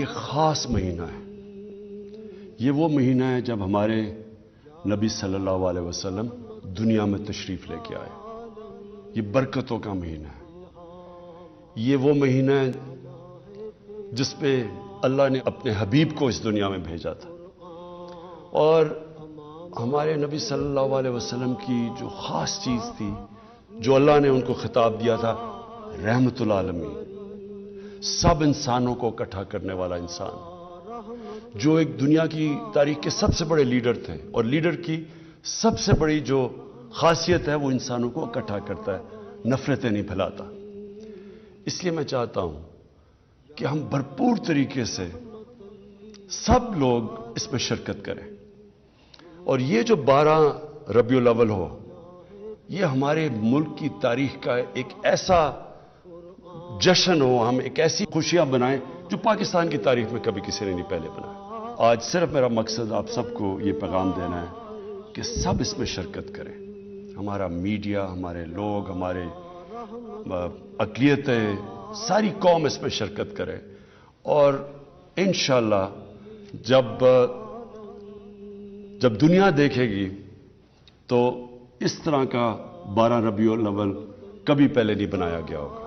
یہ خاص مہینہ ہے. یہ وہ مہینہ ہے جب ہمارے نبی صلی اللہ علیہ وسلم دنیا میں تشریف لے کے آئے. یہ برکتوں کا مہینہ ہے. یہ وہ مہینہ ہے جس پہ اللہ نے اپنے حبیب کو اس دنیا میں بھیجا تھا. اور ہمارے نبی صلی اللہ علیہ وسلم کی جو خاص چیز تھی، جو اللہ نے ان کو خطاب دیا تھا، رحمت العالمین، سب انسانوں کو اکٹھا کرنے والا انسان، جو ایک دنیا کی تاریخ کے سب سے بڑے لیڈر تھے. اور لیڈر کی سب سے بڑی جو خاصیت ہے وہ انسانوں کو اکٹھا کرتا ہے، نفرتیں نہیں پھیلاتا. اس لیے میں چاہتا ہوں کہ ہم بھرپور طریقے سے سب لوگ اس میں شرکت کریں. اور یہ جو 12 ربیع الاول ہو، یہ ہمارے ملک کی تاریخ کا ایک ایسا جشن ہو، ہم ایک ایسی خوشیاں بنائیں جو پاکستان کی تاریخ میں کبھی کسی نے نہیں پہلے بنایا. آج صرف میرا مقصد آپ سب کو یہ پیغام دینا ہے کہ سب اس میں شرکت کریں. ہمارا میڈیا، ہمارے لوگ، ہمارے اقلیتیں، ساری قوم اس میں شرکت کرے. اور انشاءاللہ جب دنیا دیکھے گی تو اس طرح کا 12 ربیع الاول کبھی پہلے نہیں بنایا گیا ہوگا.